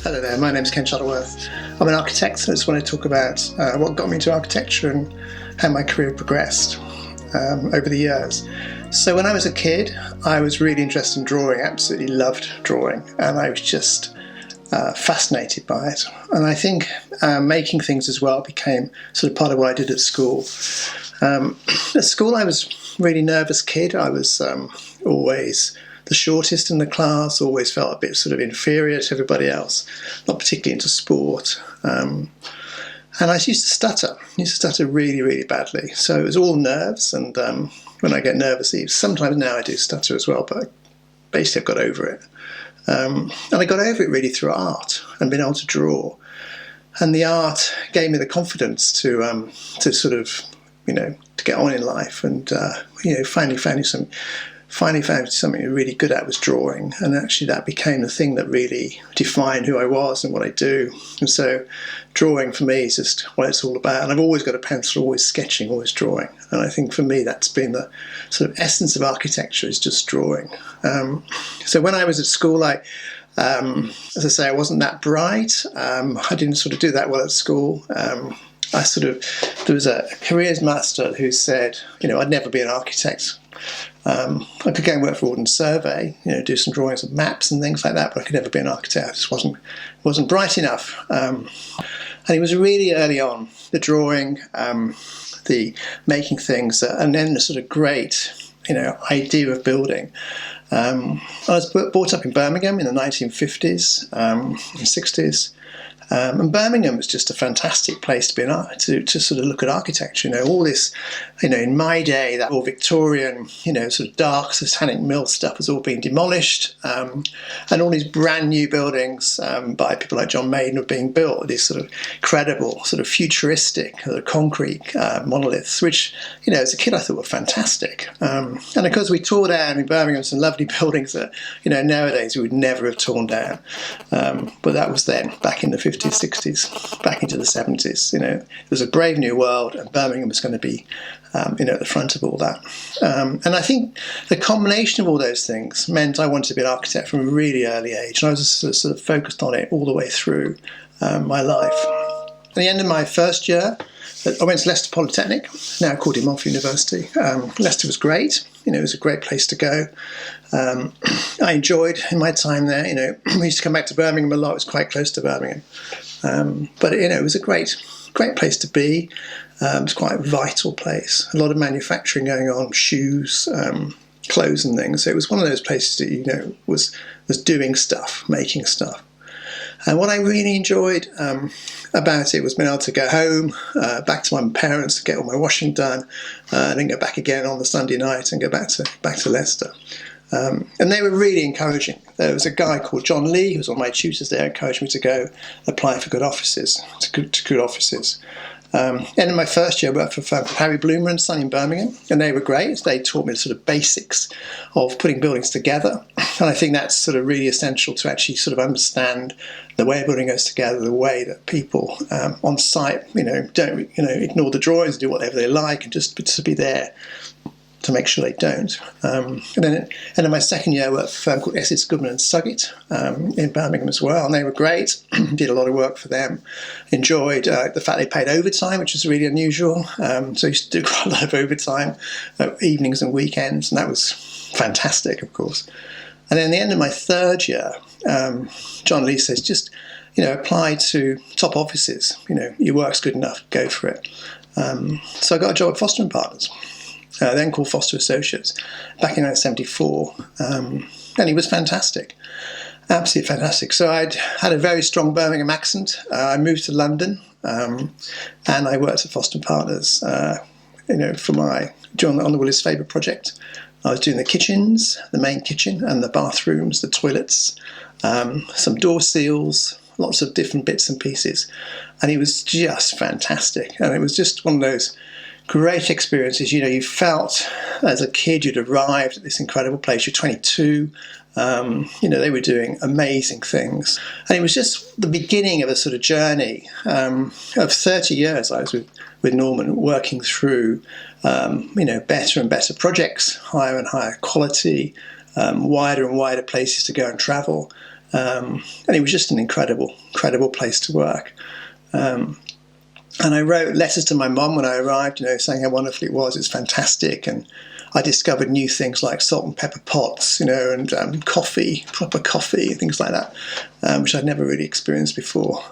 Hello there, my name's Ken Shuttleworth. I'm an architect, so I just want to talk about what got me into architecture and how my career progressed over the years. So when I was a kid, I was really interested in drawing, absolutely loved drawing, and I was just fascinated by it. And I think making things as well became sort of part of what I did at school. At school I was a really nervous kid. I was always the shortest in the class, always felt a bit sort of inferior to everybody else, not particularly into sport. And I used to stutter really, really badly. So it was all nerves, and when I get nervous, sometimes now I do stutter as well, but basically I've got over it. And I got over it really through art and being able to draw. And the art gave me the confidence to sort of, to get on in life, and finally found something really good at was drawing, and actually that became the thing that really defined who I was and what I do. And so drawing for me is just what it's all about, and I've always got a pencil, always sketching, always drawing, and I think for me that's been the sort of essence of architecture, is just drawing. So when I was at school, as I say, I wasn't that bright. I didn't sort of do that well at school. There was a careers master who said, I'd never be an architect. I could go and work for Ordnance Survey, do some drawings of maps and things like that, but I could never be an architect. I just wasn't bright enough. And it was really early on, the drawing, the making things, and then the sort of great, idea of building. I was brought up in Birmingham in the 1950s and 60s. And Birmingham was just a fantastic place to be to sort of look at architecture. All this, in my day, that all Victorian, sort of dark satanic mill stuff was all being demolished, and all these brand new buildings by people like John Maiden were being built. These sort of credible, sort of futuristic, concrete monoliths, which, as a kid I thought were fantastic. And of course we tore down in Birmingham some lovely buildings that, nowadays we would never have torn down. But that was then, back in the 50s. 60s, back into the 70s. It was a brave new world, and Birmingham was going to be, at the front of all that. And I think the combination of all those things meant I wanted to be an architect from a really early age, and I was sort of focused on it all the way through my life. At the end of my first year, I went to Leicester Polytechnic, now called Montfort University. Leicester was great. It was a great place to go. I enjoyed in my time there. We used to come back to Birmingham a lot. It was quite close to Birmingham. But it was a great place to be. It was quite a vital place. A lot of manufacturing going on, shoes, clothes and things. So it was one of those places that, was doing stuff, making stuff. And what I really enjoyed about it was being able to go home, back to my parents, to get all my washing done, and then go back again on the Sunday night and go back to Leicester. And they were really encouraging. There was a guy called John Lee, who was one of my tutors there, encouraged me to go apply for good offices, to good offices. And in my first year, I worked for a firm called Harry Bloomer & Son in Birmingham, and they were great. They taught me the sort of basics of putting buildings together, and I think that's sort of really essential to actually sort of understand the way a building goes together, the way that people on site, don't ignore the drawings, do whatever they like, and just to be there to make sure they don't. And then in my second year, I worked for a firm called Essex Goodman & Suggett in Birmingham as well, and they were great. Did a lot of work for them. Enjoyed the fact they paid overtime, which was really unusual. So I used to do quite a lot of overtime, evenings and weekends, and that was fantastic, of course. And then at the end of my third year, John Lee says, just apply to top offices. Your work's good enough, go for it. So I got a job at Foster & Partners. Then called Foster Associates, back in 1974, and he was fantastic, absolutely fantastic. So I'd had a very strong Birmingham accent. I moved to London, and I worked at Foster Partners, on the Willis Faber project. I was doing the kitchens, the main kitchen, and the bathrooms, the toilets, some door seals, lots of different bits and pieces, and he was just fantastic. And it was just one of those great experiences. You felt as a kid you'd arrived at this incredible place. You're 22. They were doing amazing things, and it was just the beginning of a sort of journey of 30 years. I was with Norman working through better and better projects, higher and higher quality, wider and wider places to go and travel. And it was just an incredible place to work. And I wrote letters to my mum when I arrived, saying how wonderful it was. It's fantastic. And I discovered new things like salt and pepper pots, and coffee, proper coffee, things like that, which I'd never really experienced before.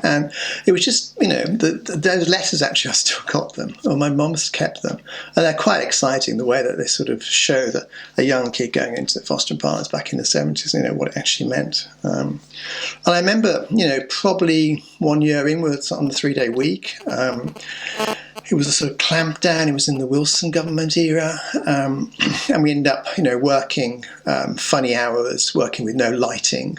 And it was just, those letters, actually, I still got them, or my mum's kept them. And they're quite exciting, the way that they sort of show that a young kid going into foster and partners back in the 70s, what it actually meant. And I remember, probably 1 year inwards on the 3-day week, it was a sort of clamp down. It was in the Wilson government era. And we ended up, working funny hours, working with no lighting,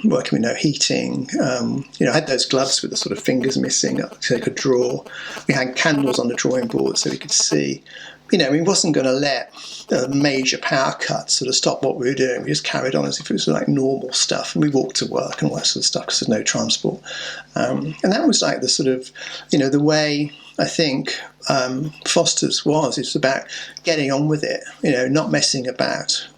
working with no heating. I had those gloves with the sort of fingers missing so they could draw. We had candles on the drawing board so we could see. We wasn't going to let a major power cut sort of stop what we were doing. We just carried on as if it was like normal stuff. And we walked to work and all that sort of stuff because there's no transport. And that was like the sort of, the way I think Foster's was. It's about getting on with it, not messing about,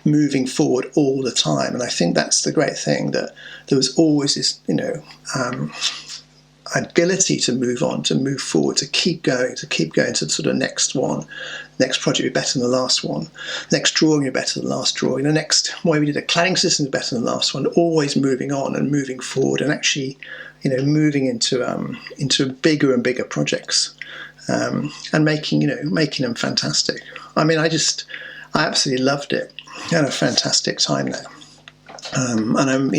moving forward all the time. And I think that's the great thing, that there was always this, ability to move on, to move forward, to keep going to the sort of next one. Next project will be better than the last one. Next drawing will be better than the last drawing. The next way we did a cladding system is better than the last one. Always moving on and moving forward, and actually, moving into bigger and bigger projects, and making them fantastic. I mean, I absolutely loved it. I had a fantastic time there. And I'm,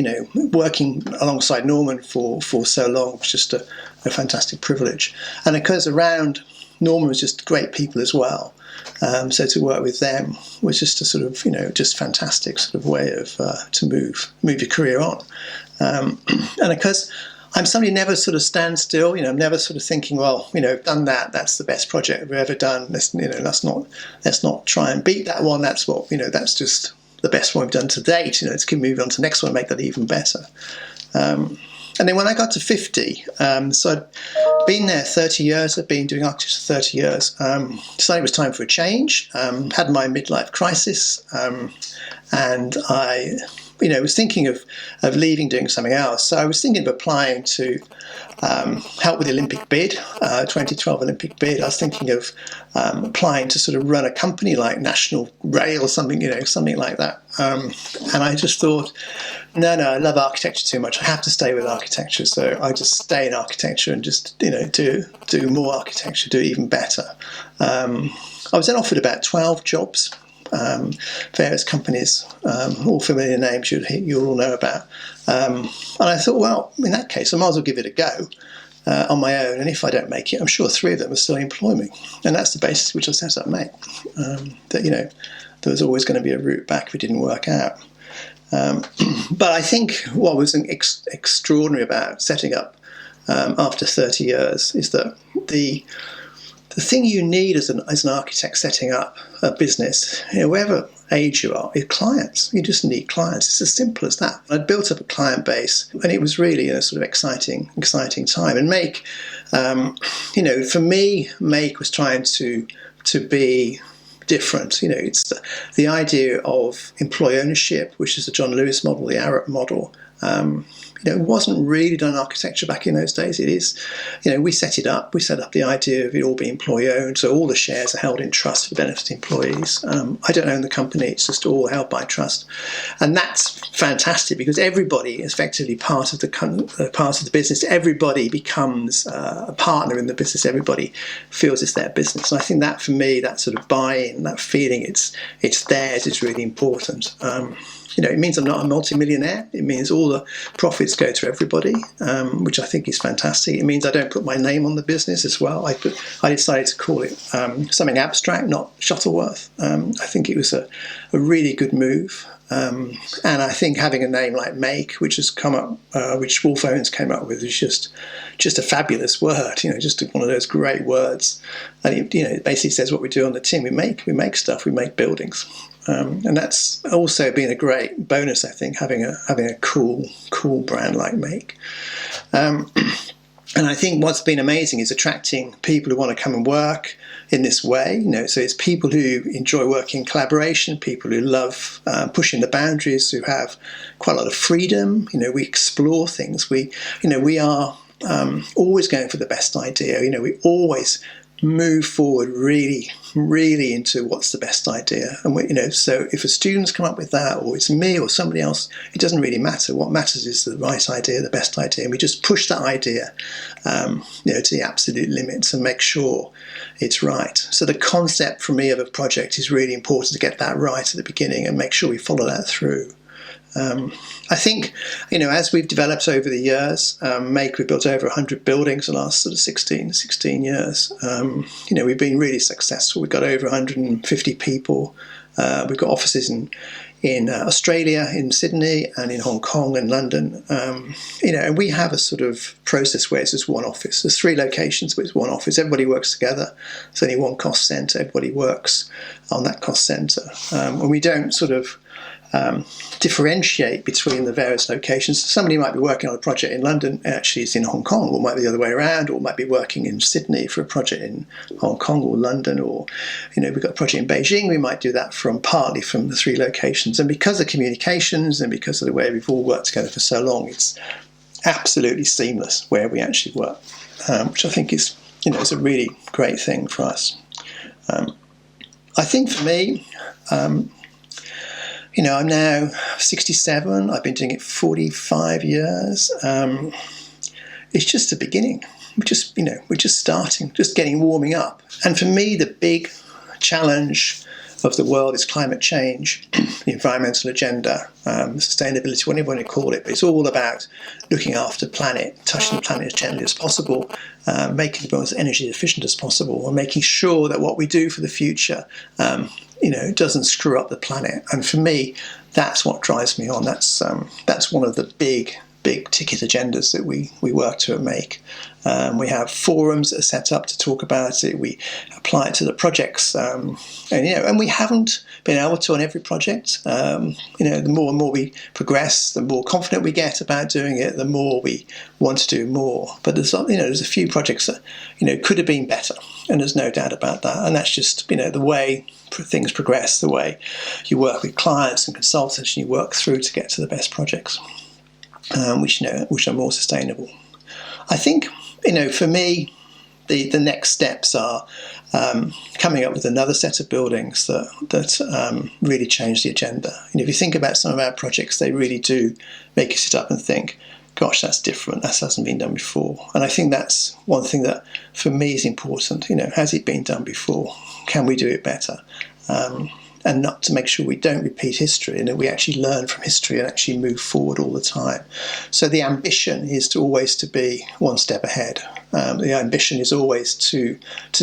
working alongside Norman for so long was just a fantastic privilege. And because around Norman was just great people as well. So to work with them was just a sort of, just fantastic sort of way of to move your career on. And because I'm somebody who never sort of stands still, I'm never sort of thinking, well, done that, that's the best project we've ever done. Let's not try and beat that one. That's what, that's just the best one we've done to date. Let's keep moving on to the next one and make that even better. And then when I got to 50, so I'd been there 30 years, I'd been doing architecture for 30 years, decided it was time for a change, had my midlife crisis, and I was thinking of leaving, doing something else. So I was thinking of applying to help with the Olympic bid, 2012 Olympic bid. I was thinking of applying to sort of run a company like National Rail or something, something like that. And I just thought, no, I love architecture too much. I have to stay with architecture. So I just stay in architecture and just, do more architecture, do it even better. I was then offered about 12 jobs. Various companies, all familiar names you'll all know about. And I thought, well, in that case, I might as well give it a go on my own. And if I don't make it, I'm sure 3 of them will still employ me. And that's the basis which I set up Mate. That, there was always going to be a route back if it didn't work out. But I think what was extraordinary about setting up after 30 years is that the thing you need as an architect setting up a business, wherever age you are, is clients. You just need clients. It's as simple as that. I built up a client base, and it was really a sort of exciting time. And Make, for me, Make was trying to be different. It's the idea of employee ownership, which is the John Lewis model, the Arab model. It wasn't really done in architecture back in those days. It is, we set it up. We set up the idea of it all being employee owned, so all the shares are held in trust for the benefit of employees. I don't own the company; it's just all held by trust, and that's fantastic because everybody is effectively part of the business. Everybody becomes a partner in the business. Everybody feels it's their business, and I think that for me, that sort of buy-in, that feeling it's theirs is really important. It means I'm not a multi-millionaire. It means all the profits go to everybody, which I think is fantastic. It means I don't put my name on the business as well. I decided to call it something abstract, not Shuttleworth. I think it was a really good move. And I think having a name like Make, which has come up, which Wolf Owens came up with, is just a fabulous word. Just one of those great words. And it basically says what we do on the tin. We make stuff. We make buildings. And that's also been a great bonus, I think, having a cool brand like Make. And I think what's been amazing is attracting people who want to come and work in this way. You know, so it's people who enjoy working in collaboration, people who love pushing the boundaries, who have quite a lot of freedom. You know, we explore things. We are always going for the best idea. You know, we always move forward really into what's the best idea. And we, you know, so if a student's come up with that, or it's me or somebody else, it doesn't really matter. What matters is the right idea, the best idea, and we just push that idea you know, to the absolute limits and make sure it's right. So the concept for me of a project is really important to get that right at the beginning and make sure we follow that through. I think, you know, as we've developed over the years, we've built over 100 buildings the last sort of 16 years. You know, we've been really successful. We've got over 150 people. We've got offices in Australia, in Sydney, and in Hong Kong and London. You know, and we have a sort of process where it's just one office. There's 3 locations, but it's one office. Everybody works together. There's only one cost centre. Everybody works on that cost centre. And we don't sort of differentiate between the various locations. Somebody might be working on a project in London, actually it's in Hong Kong, or might be the other way around, or might be working in Sydney for a project in Hong Kong or London, or, you know, we've got a project in Beijing, we might do that partly from the 3 locations. And because of communications and because of the way we've all worked together for so long, it's absolutely seamless where we actually work, which I think is, you know, is a really great thing for us. I think for me, you know, I'm now 67. I've been doing it 45 years. It's just the beginning. We're just starting, just warming up. And for me, the big challenge of the world is climate change, the environmental agenda, sustainability, whatever you want to call it. But it's all about looking after the planet, touching the planet as gently as possible, making the world as energy efficient as possible, and making sure that what we do for the future you know, doesn't screw up the planet. And for me, that's what drives me on. That's one of the big ticket agendas that we work to make. We have forums that are set up to talk about it. We apply it to the projects, and you know, and we haven't been able to on every project. You know, the more and more we progress, the more confident we get about doing it, the more we want to do more. But there's, you know, there's a few projects that, you know, could have been better, and there's no doubt about that. And that's just, you know, the way things progress, the way you work with clients and consultants, and you work through to get to the best projects, which are more sustainable. I think, you know, for me, the next steps are coming up with another set of buildings that really change the agenda. And if you think about some of our projects, they really do make you sit up and think, gosh, that's different, that hasn't been done before. And I think that's one thing that for me is important. You know, has it been done before? Can we do it better? And not to make sure we don't repeat history, and that we actually learn from history and actually move forward all the time. So the ambition is always to be one step ahead. The ambition is always to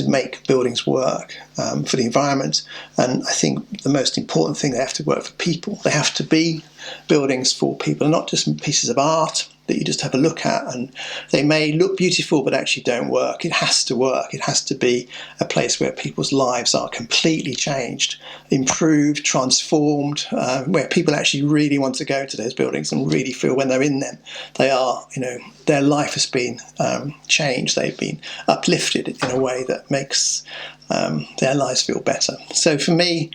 make buildings work for the environment. And I think the most important thing, they have to work for people. They have to be buildings for people, not just pieces of art that you just have a look at, and they may look beautiful but actually don't work. It has to work. It has to be a place where people's lives are completely changed, improved, transformed, where people actually really want to go to those buildings and really feel when they're in them, they are, you know, their life has been changed. They've been uplifted in a way that makes their lives feel better. So for me,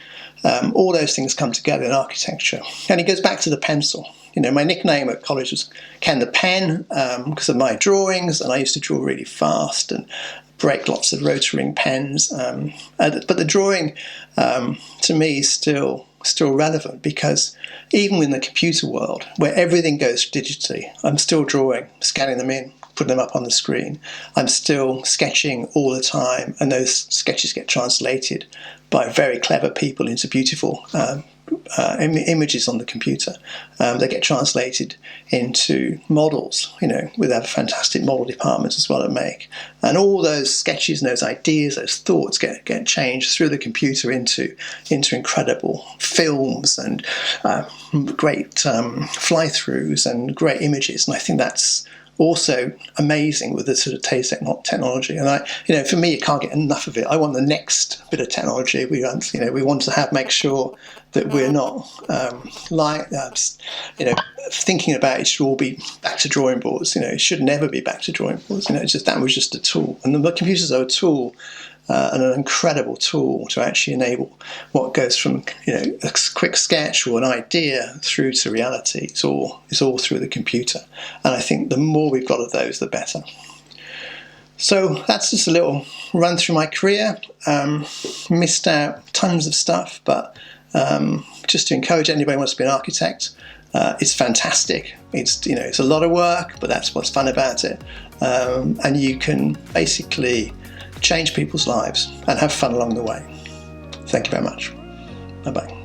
all those things come together in architecture. And it goes back to the pencil. You know, my nickname at college was Ken the Pen because of my drawings, and I used to draw really fast and break lots of rotary ring pens. But the drawing, to me, is still relevant, because even in the computer world, where everything goes digitally, I'm still drawing, scanning them in, putting them up on the screen. I'm still sketching all the time, and those sketches get translated by very clever people into beautiful images on the computer. They get translated into models, you know, with our fantastic model departments as well at Make. And all those sketches and those ideas, those thoughts get changed through the computer into incredible films and great fly-throughs and great images. And I think that's also amazing with the sort of taste technology. And for me, you can't get enough of it. I want the next bit of technology. We want to make sure that we're not thinking about it should all be back to drawing boards. It should never be back to drawing boards. That was just a tool, and the computers are a tool. And an incredible tool to actually enable what goes from a quick sketch or an idea through to reality. It's all through the computer, and I think the more we've got of those, the better. So that's just a little run through my career. Missed out tons of stuff, but just to encourage anybody who wants to be an architect, it's fantastic. It's a lot of work, but that's what's fun about it, and you can basically change people's lives and have fun along the way. Thank you very much. Bye-bye.